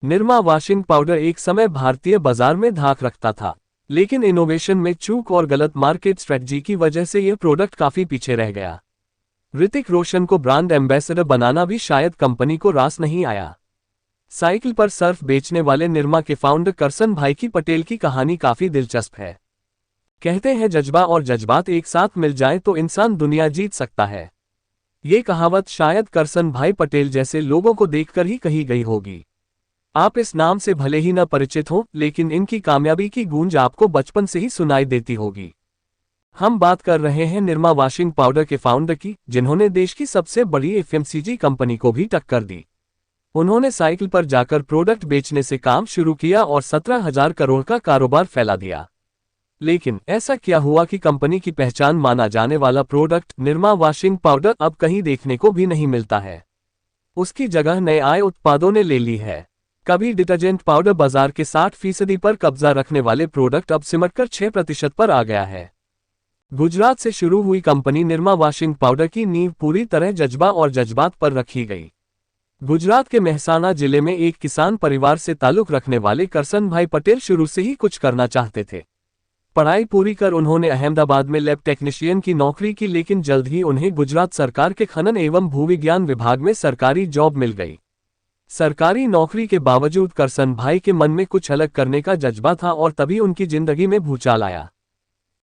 Nirma washing powder एक समय भारतीय बाजार में धाक रखता था, लेकिन इनोवेशन में चूक और गलत मार्केट स्ट्रेटजी की वजह से यह प्रोडक्ट काफी पीछे रह गया। ऋतिक रोशन को ब्रांड एम्बेसडर बनाना भी शायद कंपनी को रास नहीं आया। साइकिल पर सर्फ बेचने वाले निरमा के फाउंडर करसन भाई पटेल की कहानी काफी दिलचस्प है। कहते हैं जज्बा और जज्बात एक साथ मिल जाएं तो इंसान दुनिया जीत सकता है। ये कहावत शायद करसन भाई पटेल जैसे लोगों को देखकर ही कही गई होगी। आप इस नाम से भले ही न परिचित हो, लेकिन इनकी कामयाबी की गूंज आपको बचपन से ही सुनाई देती होगी। हम बात कर रहे हैं निरमा वॉशिंग पाउडर के फाउंडर की, जिन्होंने देश की सबसे बड़ी एफएमसीजी कंपनी को भी टक्कर दी। उन्होंने साइकिल पर जाकर प्रोडक्ट बेचने से काम शुरू किया और 17,000 करोड़ का कारोबार फैला दिया। लेकिन ऐसा क्या हुआ कि कंपनी की पहचान माना जाने वाला प्रोडक्ट निरमा वॉशिंग पाउडर अब कहीं देखने को भी नहीं मिलता है। उसकी जगह नए आए उत्पादों ने ले ली है। कभी डिटर्जेंट पाउडर बाजार के 60% पर कब्जा रखने वाले प्रोडक्ट अब सिमटकर 6% पर आ गया है। गुजरात से शुरू हुई कंपनी निरमा वॉशिंग पाउडर की नींव पूरी तरह जज्बा और जज्बात पर रखी गई। गुजरात के मेहसाना जिले में एक किसान परिवार से ताल्लुक रखने वाले करसन भाई पटेल शुरू से ही कुछ करना चाहते थे। पढ़ाई पूरी कर उन्होंने अहमदाबाद में लैब टेक्नीशियन की नौकरी की, लेकिन जल्द ही उन्हें गुजरात सरकार के खनन एवं भूविज्ञान विभाग में सरकारी जॉब मिल गई। सरकारी नौकरी के बावजूद करसन भाई के मन में कुछ अलग करने का जज्बा था और तभी उनकी जिंदगी में भूचाल आया।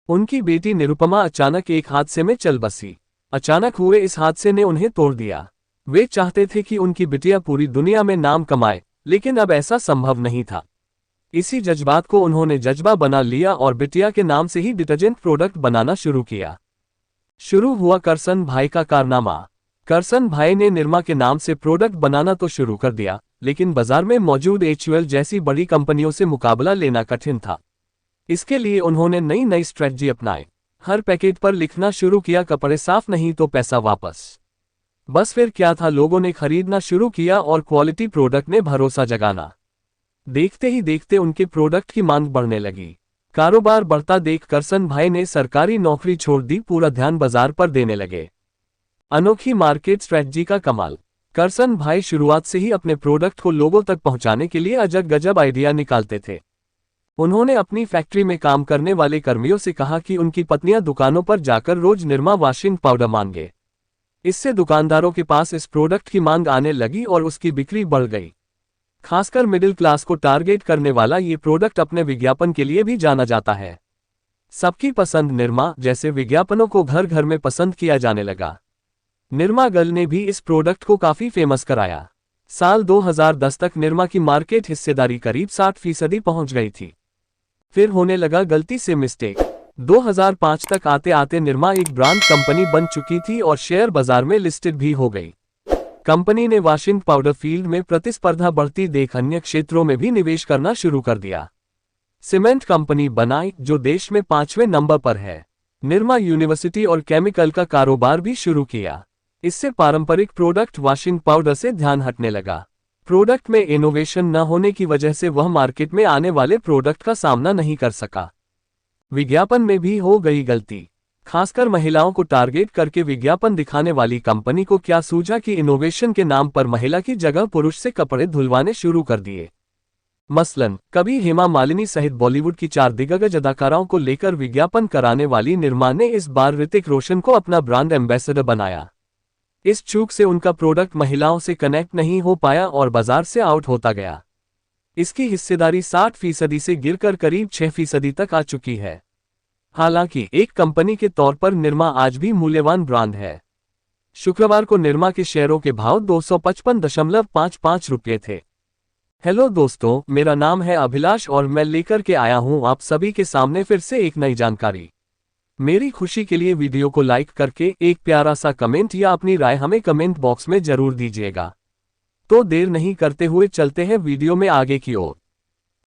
उनकी बेटी निरुपमा अचानक एक हादसे में चल बसी। अचानक हुए इस हादसे ने उन्हें तोड़ दिया। वे चाहते थे कि उनकी बिटिया पूरी दुनिया में नाम कमाए, लेकिन अब ऐसा संभव नहीं था। इसी जज्बात को उन्होंने जज्बा बना लिया और बिटिया के नाम से ही डिटर्जेंट प्रोडक्ट बनाना शुरू किया। शुरू हुआ करसन भाई का कारनामा। करसन भाई ने निरमा के नाम से प्रोडक्ट बनाना तो शुरू कर दिया, लेकिन बाजार में मौजूद HUL जैसी बड़ी कंपनियों से मुकाबला लेना कठिन था। इसके लिए उन्होंने नई नई स्ट्रेटजी अपनाई। हर पैकेट पर लिखना शुरू किया, कपड़े साफ नहीं तो पैसा वापस। बस फिर क्या था, लोगों ने खरीदना शुरू किया और क्वालिटी प्रोडक्ट ने भरोसा जगाना। देखते ही देखते उनके प्रोडक्ट की मांग बढ़ने लगी। कारोबार बढ़ता देख करसन भाई ने सरकारी नौकरी छोड़ दी, पूरा ध्यान बाजार पर देने लगे। अनोखी मार्केट स्ट्रेटजी का कमाल। करसन भाई शुरुआत से ही अपने प्रोडक्ट को लोगों तक पहुंचाने के लिए अजब गजब आइडिया निकालते थे। उन्होंने अपनी फैक्ट्री में काम करने वाले कर्मियों से कहा कि उनकी पत्नियां दुकानों पर जाकर रोज निरमा वॉशिंग पाउडर मांगे। इससे दुकानदारों के पास इस प्रोडक्ट की मांग आने लगी और उसकी बिक्री बढ़ गई। खासकर मिडिल क्लास को टारगेट करने वाला ये प्रोडक्ट अपने विज्ञापन के लिए भी जाना जाता है। सबकी पसंद निरमा जैसे विज्ञापनों को घर घर में पसंद किया जाने लगा। निरमा गर्ल ने भी इस प्रोडक्ट को काफी फेमस कराया। साल 2010 तक निरमा की मार्केट हिस्सेदारी करीब 60% पहुंच गई थी। फिर होने लगा गलती से मिस्टेक। 2005 तक आते आते निरमा एक ब्रांड कंपनी बन चुकी थी और शेयर बाजार में लिस्टेड भी हो गई। कंपनी ने वॉशिंग पाउडर फील्ड में प्रतिस्पर्धा बढ़ती देख अन्य क्षेत्रों में भी निवेश करना शुरू कर दिया। सीमेंट कंपनी बनाई, जो देश में 5वें नंबर पर है। निरमा यूनिवर्सिटी और केमिकल का कारोबार भी शुरू किया। इससे पारंपरिक प्रोडक्ट वॉशिंग पाउडर से ध्यान हटने लगा। प्रोडक्ट में इनोवेशन न होने की वजह से वह मार्केट में आने वाले प्रोडक्ट का सामना नहीं कर सका। विज्ञापन में भी हो गई गलती। खासकर महिलाओं को टारगेट करके विज्ञापन दिखाने वाली कंपनी को क्या सूझा कि इनोवेशन के नाम पर महिला की जगह पुरुष से कपड़े धुलवाने शुरू कर दिए। मसलन कभी हेमा मालिनी सहित बॉलीवुड की 4 दिग्गज अदाकाराओं को लेकर विज्ञापन कराने वाली निरमा ने इस बार ऋतिक रोशन को अपना ब्रांड एम्बेसडर बनाया। इस चूक से उनका प्रोडक्ट महिलाओं से कनेक्ट नहीं हो पाया और बाजार से आउट होता गया। इसकी हिस्सेदारी 60% से गिरकर करीब 6% तक आ चुकी है। हालांकि एक कंपनी के तौर पर निरमा आज भी मूल्यवान ब्रांड है। शुक्रवार को निरमा के शेयरों के भाव 255.55 रुपये थे। हेलो दोस्तों, मेरा नाम है अभिलाष और मैं लेकर के आया हूं आप सभी के सामने फिर से एक नई जानकारी। मेरी खुशी के लिए वीडियो को लाइक करके एक प्यारा सा कमेंट या अपनी राय हमें कमेंट बॉक्स में जरूर दीजिएगा। तो देर नहीं करते हुए चलते हैं वीडियो में आगे की ओर।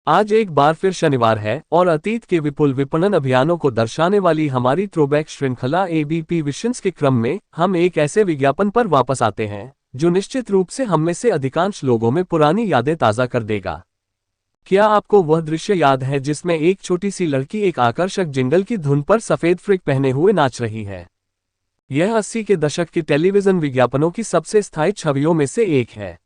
आज एक बार फिर शनिवार है और अतीत के विपुल विपणन अभियानों को दर्शाने वाली हमारी थ्रोबैक श्रृंखला ABP विशंस के क्रम में हम एक ऐसे विज्ञापन पर वापस आते हैं जो निश्चित रूप से हम में से अधिकांश लोगों में पुरानी यादें ताज़ा कर देगा। क्या आपको वह दृश्य याद है जिसमें एक छोटी सी लड़की एक आकर्षक जिंगल की धुन पर सफेद फ्रिक पहने हुए नाच रही है? यह 80 के दशक के टेलीविजन विज्ञापनों की सबसे स्थायी छवियों में से एक है।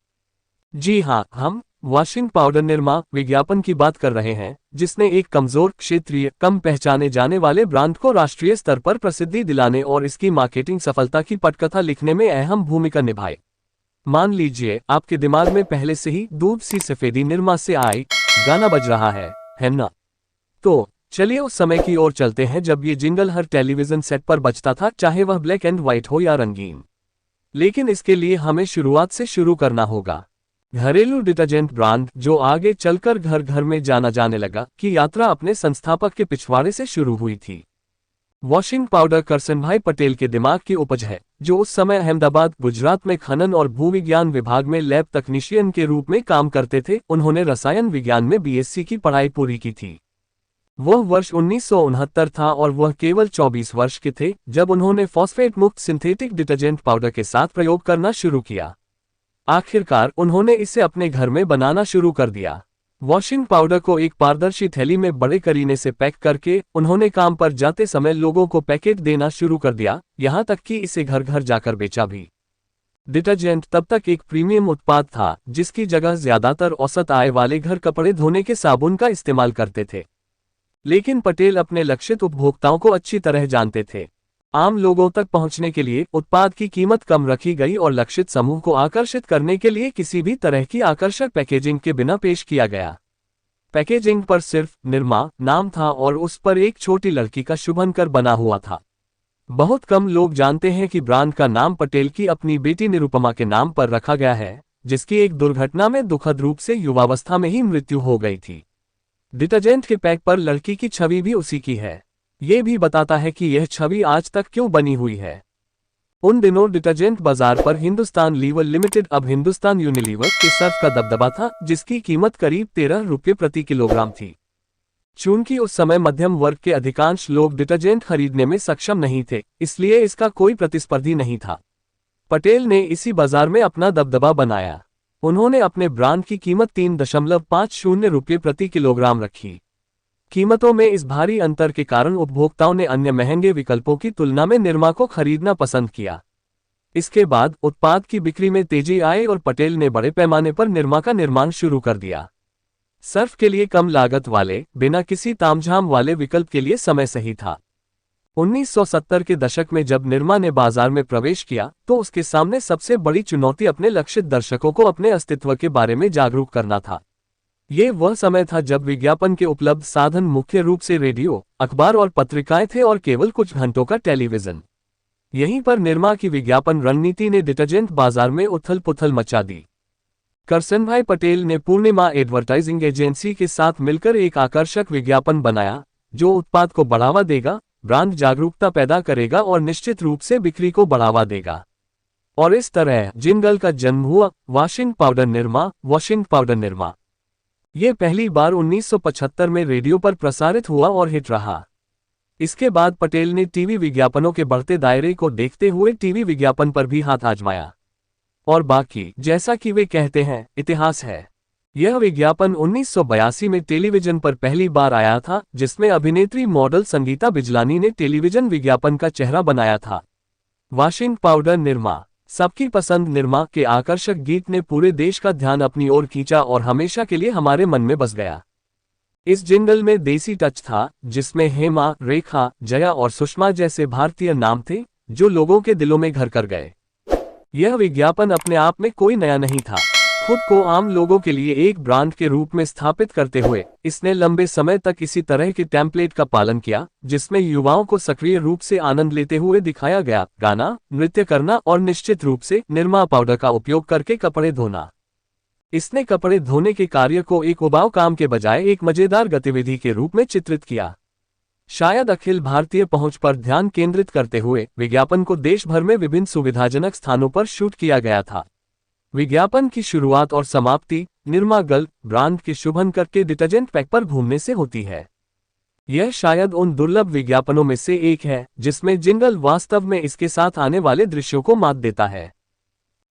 जी हाँ, हम वॉशिंग पाउडर निरमा विज्ञापन की बात कर रहे हैं, जिसने एक कमजोर, क्षेत्रीय, कम पहचाने जाने वाले ब्रांड को राष्ट्रीय स्तर पर प्रसिद्धि दिलाने और इसकी मार्केटिंग सफलता की पटकथा लिखने में अहम भूमिका निभाई। मान लीजिए आपके दिमाग में पहले से ही दूध सी सफेदी निरमा से आई गाना बज रहा है ना? तो चलिए उस समय की ओर चलते हैं जब ये जिंगल हर टेलीविजन सेट पर बजता था, चाहे वह ब्लैक एंड व्हाइट हो या रंगीन। लेकिन इसके लिए हमें शुरुआत से शुरू करना होगा। घरेलू डिटर्जेंट ब्रांड जो आगे चलकर घर घर में जाना जाने लगा की यात्रा अपने संस्थापक के पिछवाड़े से शुरू हुई थी। वॉशिंग पाउडर करसनभाई पटेल के दिमाग की उपज है, जो उस समय अहमदाबाद, गुजरात में खनन और भूविज्ञान विभाग में लैब तकनीशियन के रूप में काम करते थे। उन्होंने रसायन विज्ञान में बीएससी की पढ़ाई पूरी की थी। वह वर्ष 1969 था और वह केवल 24 वर्ष के थे जब उन्होंने फॉस्फेट मुक्त सिंथेटिक डिटर्जेंट पाउडर के साथ प्रयोग करना शुरू किया। आखिरकार उन्होंने इसे अपने घर में बनाना शुरू कर दिया। वॉशिंग पाउडर को एक पारदर्शी थैली में बड़े करीने से पैक करके उन्होंने काम पर जाते समय लोगों को पैकेट देना शुरू कर दिया, यहां तक कि इसे घर घर जाकर बेचा भी। डिटर्जेंट तब तक एक प्रीमियम उत्पाद था, जिसकी जगह ज्यादातर औसत आय वाले घर कपड़े धोने के साबुन का इस्तेमाल करते थे। लेकिन पटेल अपने लक्षित उपभोक्ताओं को अच्छी तरह जानते थे। आम लोगों तक पहुंचने के लिए उत्पाद की कीमत कम रखी गई और लक्षित समूह को आकर्षित करने के लिए किसी भी तरह की आकर्षक पैकेजिंग के बिना पेश किया गया। पैकेजिंग पर सिर्फ निरमा नाम था और उस पर एक छोटी लड़की का शुभंकर बना हुआ था। बहुत कम लोग जानते हैं कि ब्रांड का नाम पटेल की अपनी बेटी निरुपमा के नाम पर रखा गया है, जिसकी एक दुर्घटना में दुखद रूप से युवावस्था में ही मृत्यु हो गई थी। डिटर्जेंट के पैक पर लड़की की छवि भी उसी की है। ये भी बताता है कि यह छवि आज तक क्यों बनी हुई है। उन दिनों डिटर्जेंट बाजार पर हिंदुस्तान लीवर लिमिटेड, अब हिंदुस्तान यूनिलीवर, के सर्फ का दबदबा था, जिसकी कीमत करीब 13 रुपये प्रति किलोग्राम थी। चूंकि उस समय मध्यम वर्ग के अधिकांश लोग डिटर्जेंट खरीदने में सक्षम नहीं थे, इसलिए इसका कोई प्रतिस्पर्धी नहीं था। पटेल ने इसी बाजार में अपना दबदबा बनाया। उन्होंने अपने ब्रांड की कीमत 3.50 रुपये प्रति किलोग्राम रखी। कीमतों में इस भारी अंतर के कारण उपभोक्ताओं ने अन्य महंगे विकल्पों की तुलना में निरमा को खरीदना पसंद किया। इसके बाद उत्पाद की बिक्री में तेजी आई और पटेल ने बड़े पैमाने पर निरमा का निर्माण शुरू कर दिया। सर्फ के लिए कम लागत वाले, बिना किसी तामझाम वाले विकल्प के लिए समय सही था। 1970 के दशक में जब निरमा ने बाजार में प्रवेश किया तो उसके सामने सबसे बड़ी चुनौती अपने लक्षित दर्शकों को अपने अस्तित्व के बारे में जागरूक करना था। ये वह समय था जब विज्ञापन के उपलब्ध साधन मुख्य रूप से रेडियो, अखबार और पत्रिकाएं थे और केवल कुछ घंटों का टेलीविजन। यहीं पर निरमा की विज्ञापन रणनीति ने डिटर्जेंट बाजार में उथल पुथल मचा दी। करसनभाई पटेल ने पूर्णिमा एडवर्टाइजिंग एजेंसी के साथ मिलकर एक आकर्षक विज्ञापन बनाया, जो उत्पाद को बढ़ावा देगा, ब्रांड जागरूकता पैदा करेगा और निश्चित रूप से बिक्री को बढ़ावा देगा। और इस तरह जिंगल का जन्म हुआ, washing powder Nirma, washing powder Nirma. ये पहली बार 1975 में रेडियो पर प्रसारित हुआ और हिट रहा। इसके बाद पटेल ने टीवी विज्ञापनों के बढ़ते दायरे को देखते हुए टीवी विज्ञापन पर भी हाथ आजमाया। और बाकी, जैसा कि वे कहते हैं, इतिहास है। यह विज्ञापन 1982 में टेलीविजन पर पहली बार आया था, जिसमें अभिनेत्री मॉडल संगीता बिजलानी ने टेलीविजन विज्ञापन का चेहरा बनाया था। वॉशिंग पाउडर निरमा, सबकी पसंद निरमा के आकर्षक गीत ने पूरे देश का ध्यान अपनी ओर खींचा और हमेशा के लिए हमारे मन में बस गया। इस जिंगल में देसी टच था, जिसमें हेमा, रेखा, जया और सुषमा जैसे भारतीय नाम थे, जो लोगों के दिलों में घर कर गए। यह विज्ञापन अपने आप में कोई नया नहीं था। खुद को आम लोगों के लिए एक ब्रांड के रूप में स्थापित करते हुए इसने लंबे समय तक इसी तरह के टेम्पलेट का पालन किया, जिसमें युवाओं को सक्रिय रूप से आनंद लेते हुए दिखाया गया, गाना, नृत्य करना और निश्चित रूप से निरमा पाउडर का उपयोग करके कपड़े धोना। इसने कपड़े धोने के कार्य को एक उबाऊ काम के बजाय एक मजेदार गतिविधि के रूप में चित्रित किया। शायद अखिल भारतीय पहुंच पर ध्यान केंद्रित करते हुए विज्ञापन को देश भर में विभिन्न सुविधाजनक स्थानों पर शूट किया गया था। विज्ञापन की शुरुआत और समाप्ति निरमा गर्ल ब्रांड के शुभंकर के डिटर्जेंट पैक पर घूमने से होती है। यह शायद उन दुर्लभ विज्ञापनों में से एक है जिसमें जिंगल वास्तव में इसके साथ आने वाले दृश्यों को मात देता है।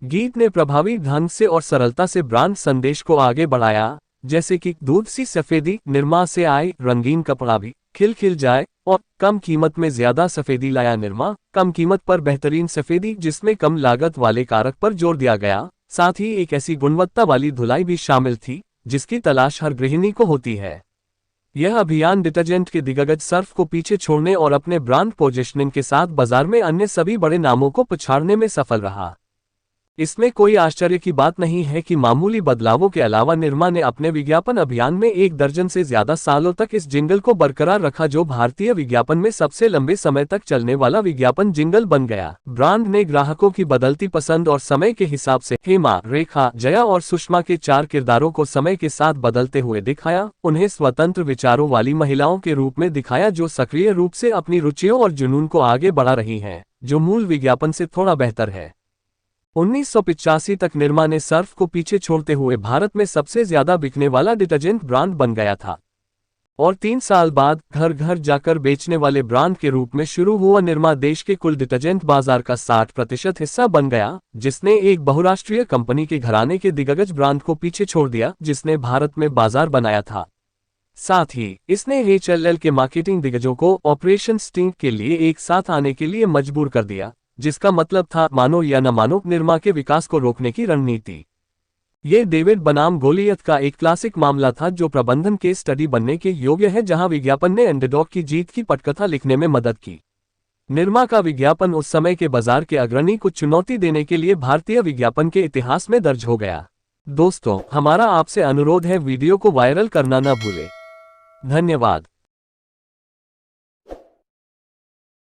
गीत ने प्रभावी ढंग से और सरलता से ब्रांड संदेश को आगे बढ़ाया, जैसे कि दूध सी सफेदी निरमा से आए, रंगीन कपड़ा भी खिल खिल जाए, और कम कीमत में ज्यादा सफेदी लाया निरमा, कम कीमत पर बेहतरीन सफेदी जिसमें कम लागत वाले कारक पर जोर दिया गया, साथ ही एक ऐसी गुणवत्ता वाली धुलाई भी शामिल थी जिसकी तलाश हर गृहिणी को होती है। यह अभियान डिटर्जेंट के दिग्गज सर्फ को पीछे छोड़ने और अपने ब्रांड पोजिशनिंग के साथ बाजार में अन्य सभी बड़े नामों को पछाड़ने में सफल रहा। इसमें कोई आश्चर्य की बात नहीं है कि मामूली बदलावों के अलावा निरमा ने अपने विज्ञापन अभियान में 1 दर्जन से ज्यादा सालों तक इस जिंगल को बरकरार रखा, जो भारतीय विज्ञापन में सबसे लंबे समय तक चलने वाला विज्ञापन जिंगल बन गया। ब्रांड ने ग्राहकों की बदलती पसंद और समय के हिसाब से हेमा, रेखा, जया और सुषमा के 4 किरदारों को समय के साथ बदलते हुए दिखाया। उन्हें स्वतंत्र विचारों वाली महिलाओं के रूप में दिखाया जो सक्रिय रूप से अपनी रुचियों और जुनून को आगे बढ़ा रही हैं, जो मूल विज्ञापन से थोड़ा बेहतर है। 1985 तक निरमा ने सर्फ को पीछे छोड़ते हुए भारत में सबसे ज्यादा बिकने वाला डिटर्जेंट ब्रांड बन गया था और 3 साल बाद घर घर जाकर बेचने वाले ब्रांड के रूप में शुरू हुआ निरमा देश के कुल डिटर्जेंट बाजार का 60% हिस्सा बन गया, जिसने एक बहुराष्ट्रीय कंपनी के घराने के दिग्गज ब्रांड को पीछे छोड़ दिया जिसने भारत में बाजार बनाया था। साथ ही इसने HLL के मार्केटिंग दिग्गजों को ऑपरेशन स्टिंग के लिए एक साथ आने के लिए मजबूर कर दिया, जिसका मतलब था मानो या न मानो निरमा के विकास को रोकने की रणनीति। ये डेविड बनाम गोलियत का एक क्लासिक मामला था जो प्रबंधन केस स्टडी बनने के योग्य है, जहां विज्ञापन ने अंडरडॉग की जीत की पटकथा लिखने में मदद की। निरमा का विज्ञापन उस समय के बाजार के अग्रणी को चुनौती देने के लिए भारतीय विज्ञापन के इतिहास में दर्ज हो गया। दोस्तों, हमारा आपसे अनुरोध है वीडियो को वायरल करना न भूलें। धन्यवाद।